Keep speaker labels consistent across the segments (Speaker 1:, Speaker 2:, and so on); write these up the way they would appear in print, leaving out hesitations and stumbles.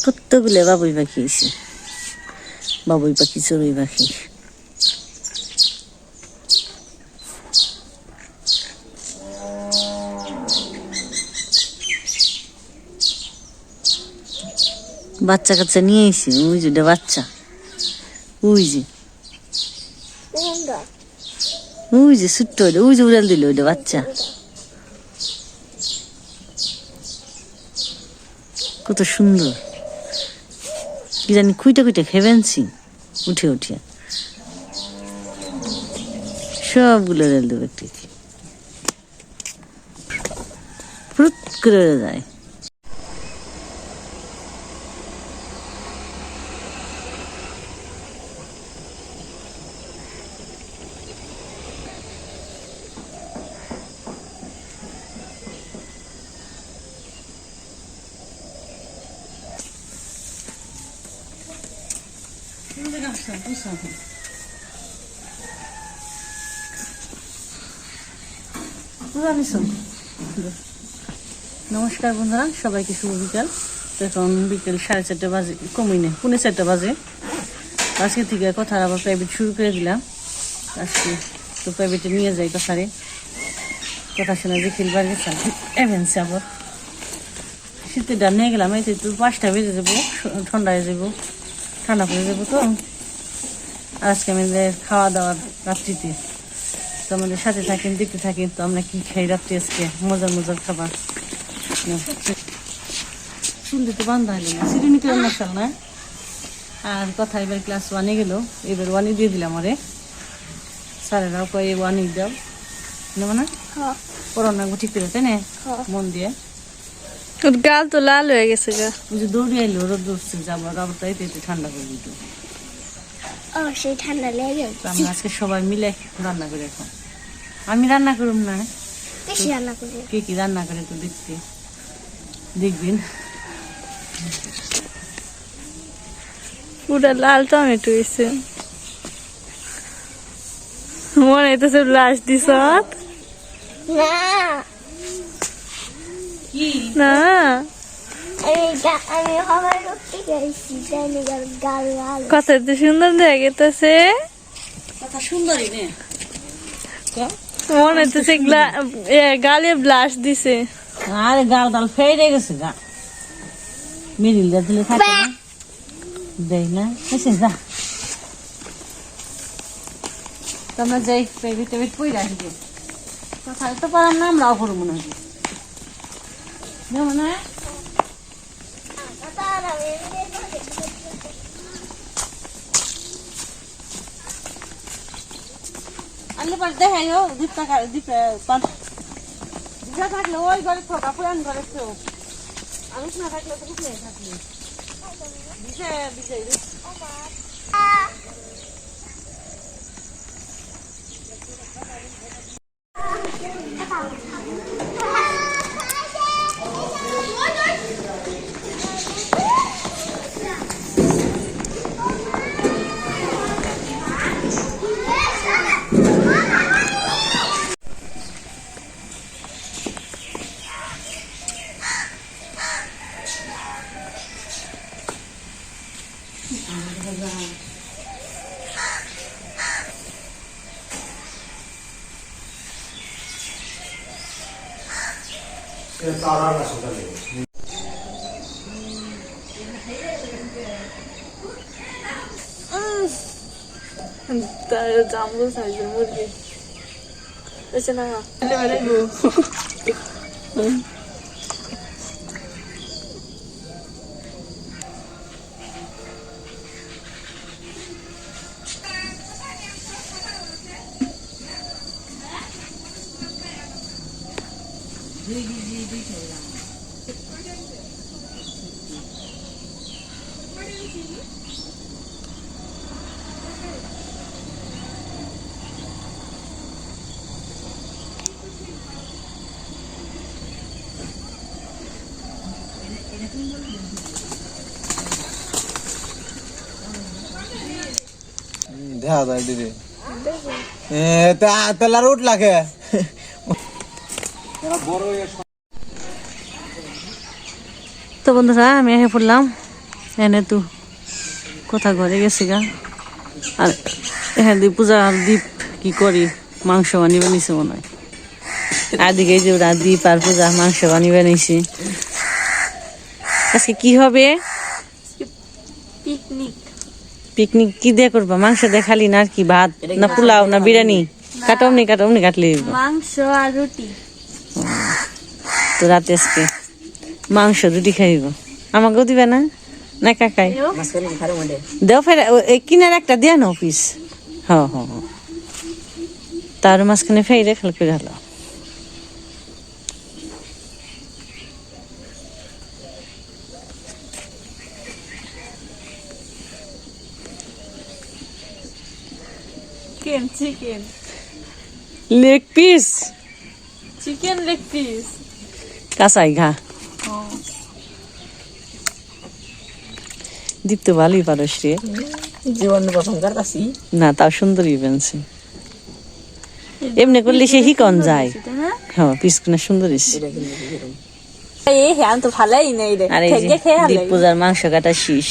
Speaker 1: কতগুলো বাবুই পাখি এসে, বাবুই পাখি চড়ুই পাখি। বাচ্চা কাচ্চা নিয়ে এসে, ওই যে বাচ্চা, ওই যে ওই যে ছোট্ট, ওই যে উড়াল দিল ওইটা বাচ্চা। কত সুন্দর, কি জানি খুঁইটা খুঁইটা খেবেনছি উঠে উঠে, সবগুলো উড়াল দেবো একটু ফুট করে যায়। নমস্কার বন্ধুরা, সবাইকে শুভ বিকাল। এখন বিকেল 4:30 বাজে, কমই নেই 4:45 বাজে। আজকে থেকে কথা আবার প্রাইভেট শুরু করে দিলাম। আজকে তো প্রাইভেটে নিয়ে যাই কথারে, কথা শোনা যে খেলবার গেছিলাম এভেন্সে, আবার শীতের ডাল নিয়ে গেলাম। এই তো 5টা বেজে যাবো, ঠান্ডা হয়ে যাবো, ঠান্ডা পড়ে যাবো। তো আজকে আমাদের খাওয়া দাওয়ার রাত্রিতে, তো আমাদের সাথে থাকেন, দেখতে থাকেন। তো আমরা কি খাই রাত্রি আজকে, মজার মজার খাবার। শুনতে তো বান্ধা হলো না, সিঁড়ি নিতে মশাল না। আর কথা এবার ক্লাস 1-এ গেল, এবার 1-ই দিয়ে দিলাম। আরে স্যারেরাও কয়ে 1-ই দাও, নেব না পড়ানো ঠিক করে, তাই না? মন দিয়ে।
Speaker 2: গাল তো লাল হয়ে গেছে গা,
Speaker 1: ওই যে দৌড়ে এলো, রোদ উঠছে, যাবো আবার তাই ঠান্ডা করে দিত।
Speaker 2: সেই ঠান্ডা লেগে
Speaker 1: আমরা আজকে সবাই মিলে রান্না করে এখন। আমি রান্না করুম না,
Speaker 2: রান্না করি।
Speaker 1: কে কি রান্না করে তো দেখতে দেখবেন।
Speaker 2: পুরা লাল টমেটো হয়েছে, মনে হইতেছে ব্লাশ দিস না। কত সুন্দর দেখা গেছে,
Speaker 1: কথা সুন্দরই নে,
Speaker 2: মনে হইতেছে গালে ব্লাশ দিছে।
Speaker 1: আরে গাল ডাল ফেটে গেছে গা, মিডিল দিলে থাকে না, দেয় না এসে যা। তোমরা যাই প্রাইভেট টাইভেট পই রাখবে, কথা তো পারাম না, আমরাও করবো মনে হয়, যেমন না। আনলে পরে দেখাই হোক দীপটা দীপে দিদা থাকলে ওই ঘরে থাকা, পুরান ঘরে কেউ আমিষ না থাকলে তো কিছু থাকলে দিছে দিছে।
Speaker 2: জাম্বো সাইজের মুরগি এসে না
Speaker 3: দেখা যায় দিদি তেলার উঠ লাগে।
Speaker 1: তো বন্ধুরা আমি এসে পড়লাম এনে তো কোথা ঘরে গেছে গা আর হ্যাঁ দি পূজা দীপ কি করি মাংস বানিয়ে নিছে মনে হয় আদিকে যে ওরা দীপ আর পূজা মাংস বানিয়ে বানিয়েছি আজকে কি হবে
Speaker 2: পিকনিক
Speaker 1: পিকনিক কি দিয়ে করবা মাংস দিয়ে খালি না আর কি ভাত না পোলাও না বিরিয়ানি কাটমনি কাটলে
Speaker 2: মাংস আর রুটি
Speaker 1: তো রাতে আজকে মাংস রুটি খাইব আমাকেও দিবে না না কাকাই দেও ফের কিনার একটা দিয়া না অফিস হ হ তার মাঝখানে ফেরে খেল করে হলো
Speaker 2: chicken
Speaker 1: leg piece
Speaker 2: chicken leg piece
Speaker 1: কাঁচাই ঘা দীপ্ত ভালোই পারস রে
Speaker 4: জীবন প্রথম কাটতাছি
Speaker 1: না তাও সুন্দরই বেনছে এমনি করলে সে হিকন যায় হ্যাঁ পিসকুনা সুন্দর
Speaker 2: এই হ্যাঁ তো ভালোই নেই রে
Speaker 1: আর এই যে দীপ পূজার মাংস কাটা শীষ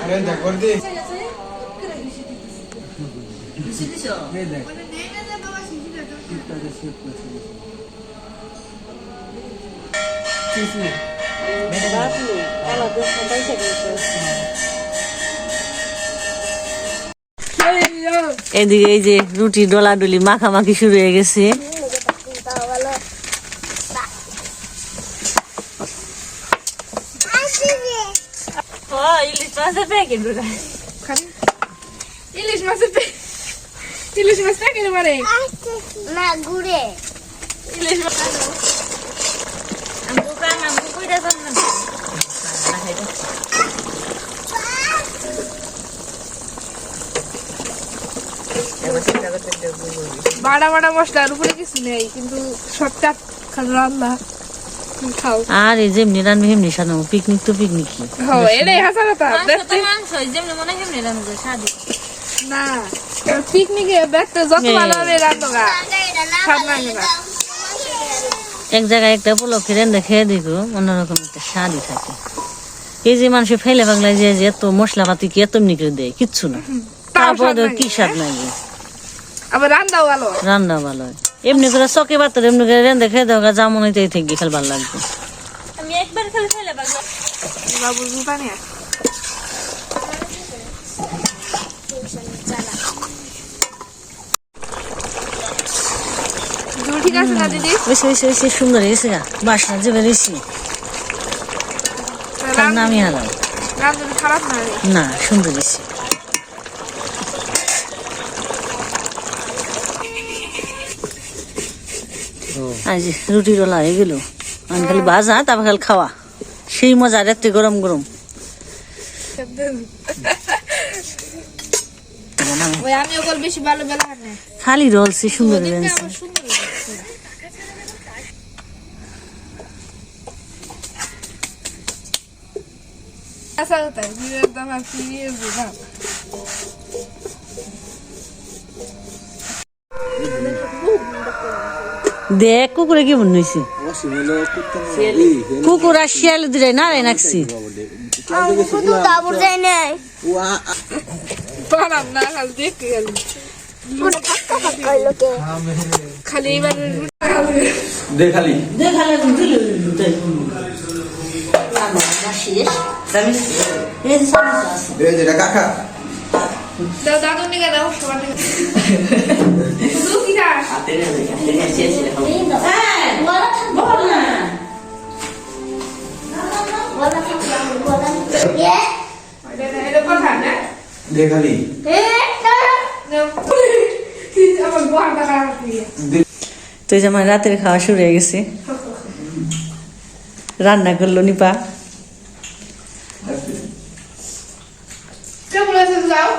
Speaker 3: আরে দেখ করে দে
Speaker 1: এদিকে এই যে রুটি ডলাডলি মাখামাখি শুরু হয়ে গেছে
Speaker 2: ইলিশ মাছ প্যাকেট মানে
Speaker 5: না ঘুরে
Speaker 2: ইলিশ মাছ বাড়া বাড়া মশলার উপরে কিছু নেই কিন্তু শর্টকাট খালি রান্না খাও
Speaker 1: আর এই যেমনি রান্না হেমনি সানো পিকনিক তো পিকনিকই
Speaker 2: এটাই হাসা কথা দেখতে না পিকনিকে দেখতে যত ভালো হবে রান্না স্বাদ লাগে না
Speaker 1: এক জায়গায় একটা উপলক্ষে রেন্দা খেয়ে দিগো অন্যরকম একটা স্বাদই থাকে এই যে মানুষ ফেলে পাগলায় যে এত মশলাপাতি কি এত এমনি করে দেয় কিচ্ছু না তারপরে কি স্বাদ লাগে
Speaker 2: আবার রান্নাও ভালো
Speaker 1: রান্না ভালো হয় এমনি করে চকে বাতার এমনি করে রেন্দা খেয়ে দেওয়া যেমন হইতেই থাকবে খেলে ভালো লাগবে
Speaker 2: আমি একবার খেলে ফেলে পাগলা বাবু জুতা নিয়ে ঠিক আছে না দিদি
Speaker 1: বেশি সুন্দর হয়েছে বাসনা যে বেরিয়েছি নামি হারাম
Speaker 2: রান্না খারাপ না
Speaker 1: না সুন্দর হয়েছে আজ রুটি রোলা হয়ে গেল আমি খালি ভাজা তারপর খালি খাওয়া সেই মজা রাত্রে গরম গরম
Speaker 2: আমি ওগুলো বেশি ভালো বেলা হাঁটে
Speaker 1: খালি রলছে সুন্দর হয়েছে
Speaker 2: ऐसा होता है फिर एकदम सीरियस ना
Speaker 1: দেখ কুকুরে কি মনে হয়েছে কুকুর আর শিয়াল দিলে না রে নাকছি
Speaker 5: শুধু দাবর যায় না
Speaker 2: বানাম না খালি দেখতে গেলি খালি এবার
Speaker 3: দেখালি এই যে কাকা
Speaker 2: দাও দাদু নিয়ে দাও সবার শুধু কি দাস
Speaker 3: দেখালি
Speaker 2: আমার বাবা খারাপ দিয়ে
Speaker 1: তো এই যে আমার রাতের খাওয়া শুরু হয়ে গেছে, রান্না করলো নিপা।
Speaker 2: কেমন আছে যাও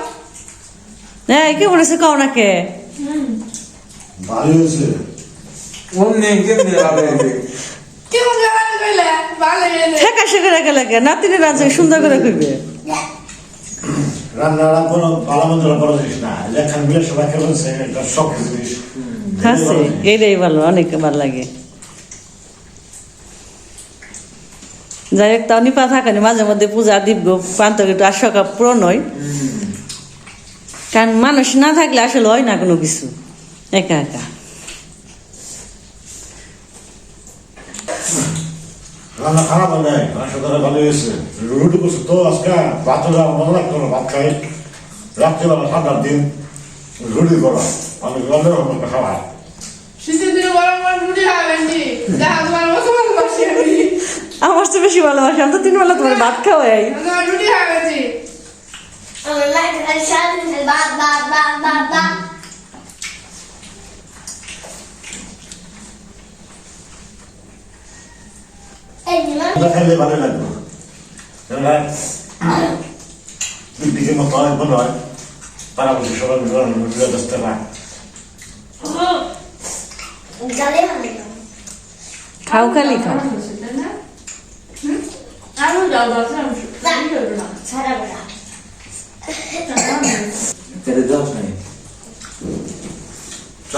Speaker 1: হ্যাঁ কে বলেছে কও না কে?
Speaker 6: ভালো হয়েছে।
Speaker 3: অমনি কেমনে হবে
Speaker 2: কেমন জানা কইলে ভালো এনে
Speaker 1: ঠেকা শেখা রেখে লাগে নাতিনের রাজ্যে সুন্দর করে কইবে।
Speaker 6: রান্নাটা কোনো ভালো মন্দ করা জিনিস না, যেখান মিলে সবাই খেলেছে এটা শখ জিনিস।
Speaker 1: আছে এইটাই ভালো, অনেক ভালো লাগে। যাই হোক, তাও নিপা থাকেনি মাঝে মধ্যে পূজা দিব প্রান্ত একটু আশঙ্কা পূরণ হয়, কারণ মানুষ না থাকলে আসলে হয় না কোনো কিছু, একা একা।
Speaker 6: রান্না খারাপ হয় নাই, মাংস ধরে ভালো হয়েছে। রুটি করছে তো আজকে ভাত মনে লাগতো না, ভাত খাই রাত্রিবেলা ঠান্ডার দিন রুটি করা আমি গন্ধ খাওয়া।
Speaker 2: শীতের দিনে গরম গরম রুটি খাবেন জি দেখা তোমার মতো ভালোবাসি আমি
Speaker 1: আমার তো বেশি ভালোবাসি, আমি তো 3 বেলা তোমার ভাত খাওয়াই।
Speaker 2: তোমার রুটি খাবেন জি
Speaker 5: আমার লাইট সাথে বা এই না
Speaker 6: এটা খাইলে ভালো লাগবে, দিকে মতো হয় মনে হয় তারা বলছে সবাই রুটিটা দশটা না
Speaker 5: জালে হবে
Speaker 1: খাও খালি খাও।
Speaker 2: আমি যাও বাসা
Speaker 5: সারা বড়া
Speaker 3: তেরে যাস নাই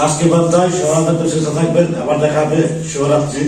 Speaker 6: আজকে বাদ দেয় সবাই সুস্থ থাকবেন, আবার দেখা হবে শিবরাত্রি।